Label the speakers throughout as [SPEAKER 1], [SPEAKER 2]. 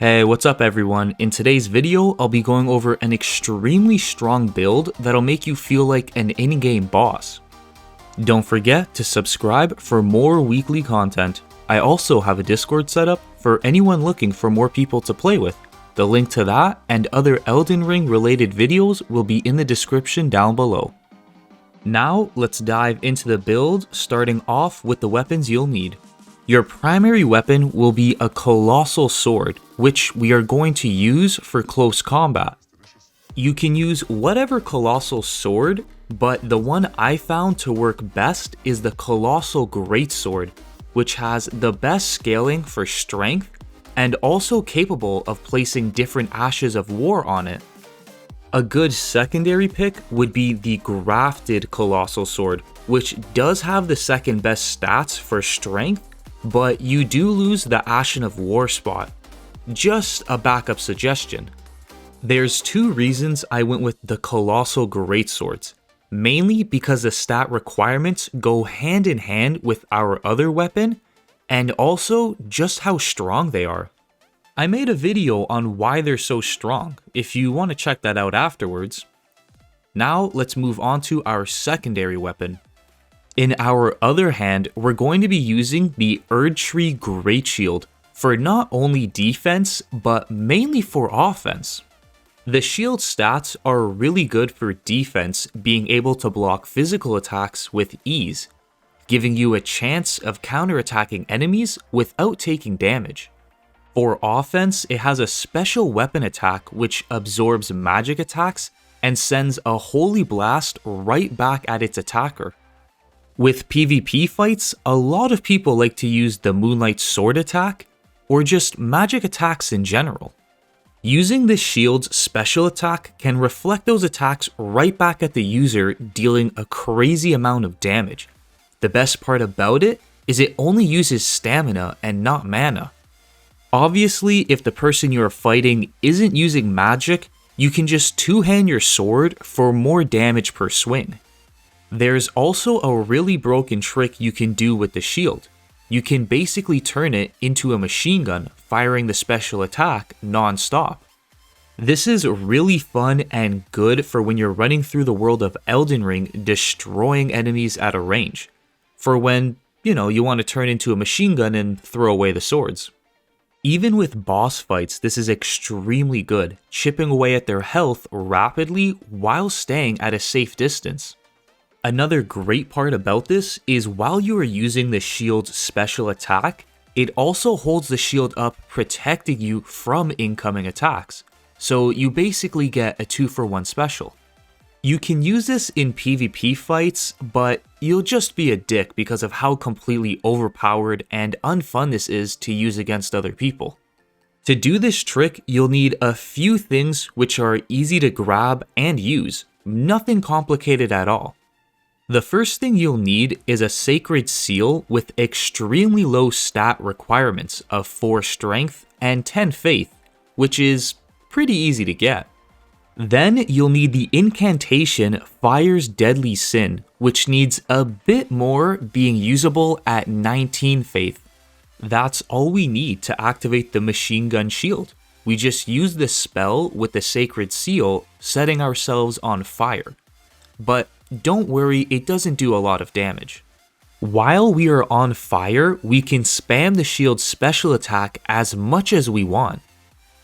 [SPEAKER 1] Hey, what's up everyone? In today's video, I'll be going over an extremely strong build that'll make you feel like an in-game boss. Don't forget to subscribe for more weekly content. I also have a Discord set up for anyone looking for more people to play with. The link to that and other Elden Ring related videos will be in the description down below. Now, let's dive into the build, starting off with the weapons you'll need. Your primary weapon will be a colossal sword, which we are going to use for close combat. You can use whatever colossal sword, but the one I found to work best is the colossal greatsword, which has the best scaling for strength and also capable of placing different ashes of war on it. A good secondary pick would be the grafted colossal sword, which does have the second best stats for strength, but you do lose the Ashen of War spot. Just a backup suggestion. There's two reasons I went with the Colossal Greatswords, mainly because the stat requirements go hand in hand with our other weapon, and also just how strong they are. I made a video on why they're so strong, if you want to check that out afterwards. Now let's move on to our secondary weapon. In our other hand, we're going to be using the Erdtree Great Shield for not only defense, but mainly for offense. The shield stats are really good for defense, being able to block physical attacks with ease, giving you a chance of counterattacking enemies without taking damage. For offense, it has a special weapon attack which absorbs magic attacks and sends a holy blast right back at its attacker. With PvP fights, a lot of people like to use the Moonlight Sword attack, or just magic attacks in general. Using this shield's special attack can reflect those attacks right back at the user, dealing a crazy amount of damage. The best part about it is it only uses stamina and not mana. Obviously, if the person you're fighting isn't using magic, you can just two-hand your sword for more damage per swing. There's also a really broken trick you can do with the shield. You can basically turn it into a machine gun, firing the special attack non-stop. This is really fun and good for when you're running through the world of Elden Ring, destroying enemies at a range. For when, you want to turn into a machine gun and throw away the swords. Even with boss fights, this is extremely good, chipping away at their health rapidly while staying at a safe distance. Another great part about this is while you are using the shield's special attack, it also holds the shield up, protecting you from incoming attacks. So you basically get a 2-for-1 special. You can use this in PvP fights, but you'll just be a dick because of how completely overpowered and unfun this is to use against other people. To do this trick, you'll need a few things which are easy to grab and use, nothing complicated at all. The first thing you'll need is a Sacred Seal with extremely low stat requirements of 4 strength and 10 faith, which is pretty easy to get. Then you'll need the incantation Fire's Deadly Sin, which needs a bit more, being usable at 19 faith. That's all we need to activate the machine gun shield. We just use the spell with the Sacred Seal, setting ourselves on fire. But don't worry, it doesn't do a lot of damage. While we are on fire, we can spam the shield's special attack as much as we want.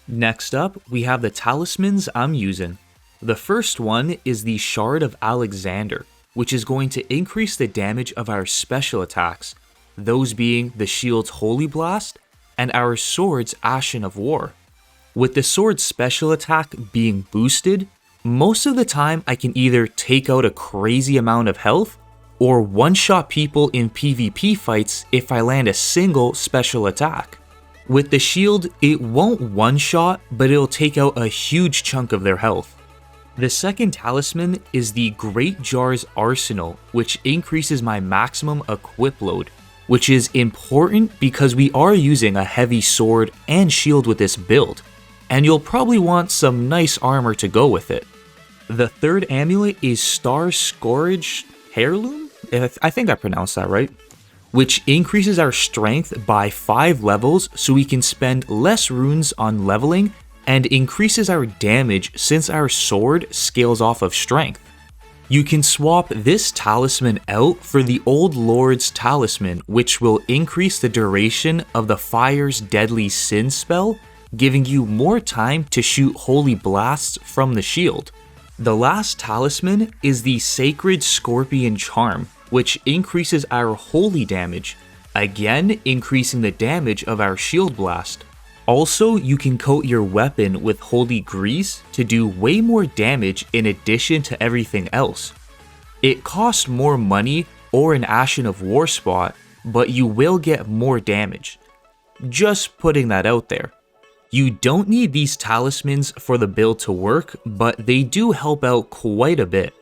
[SPEAKER 1] Next up, we have the talismans I'm using. The first one is the Shard of Alexander, which is going to increase the damage of our special attacks, those being the shield's Holy Blast and our sword's Ashen of War. With the sword's special attack being boosted, most of the time I can either take out a crazy amount of health or one-shot people in PvP fights if I land a single special attack. With the shield, it won't one-shot, but it'll take out a huge chunk of their health. The second talisman is the Great Jar's Arsenal, which increases my maximum equip load, which is important because we are using a heavy sword and shield with this build, and you'll probably want some nice armor to go with it. The third amulet is Star Scourge Heirloom? I think I pronounced that right. which increases our strength by 5 levels so we can spend less runes on leveling, and increases our damage since our sword scales off of strength. You can swap this talisman out for the Old Lord's talisman, which will increase the duration of the Fire's Deadly Sin spell, giving you more time to shoot holy blasts from the shield. The last talisman is the Sacred Scorpion Charm, which increases our holy damage, again increasing the damage of our shield blast. Also, you can coat your weapon with holy grease to do way more damage in addition to everything else. It costs more money or an Ashen of War spot, but you will get more damage. Just putting that out there. You don't need these talismans for the build to work, but they do help out quite a bit.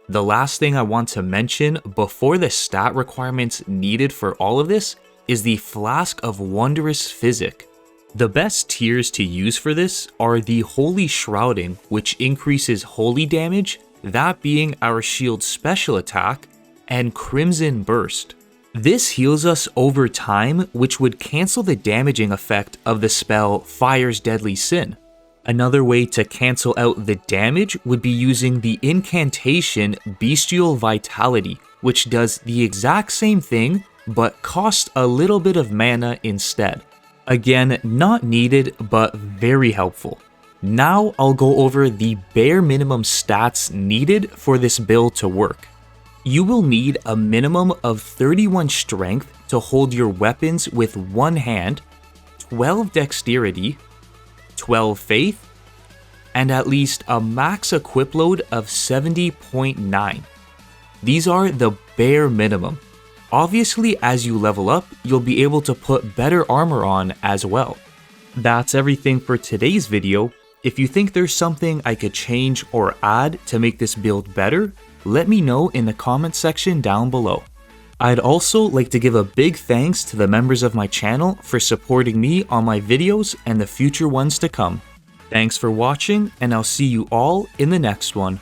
[SPEAKER 1] The last thing I want to mention before the stat requirements needed for all of this is the Flask of Wondrous PHYSICK. The best tiers to use for this are the Holy Shrouding, which increases holy damage, that being our shield special attack, and Crimson Burst. This heals us over time, which would cancel the damaging effect of the spell Fire's Deadly Sin. Another way to cancel out the damage would be using the incantation Bestial Vitality, which does the exact same thing, but costs a little bit of mana instead. Again, not needed, but very helpful. Now I'll go over the bare minimum stats needed for this build to work. You will need a minimum of 31 strength to hold your weapons with one hand, 12 dexterity, 12 faith, and at least a max equip load of 70.9. These are the bare minimum. Obviously, as you level up, you'll be able to put better armor on as well. That's everything for today's video. If you think there's something I could change or add to make this build better, let me know in the comment section down below. I'd also like to give a big thanks to the members of my channel for supporting me on my videos and the future ones to come. Thanks for watching, and I'll see you all in the next one.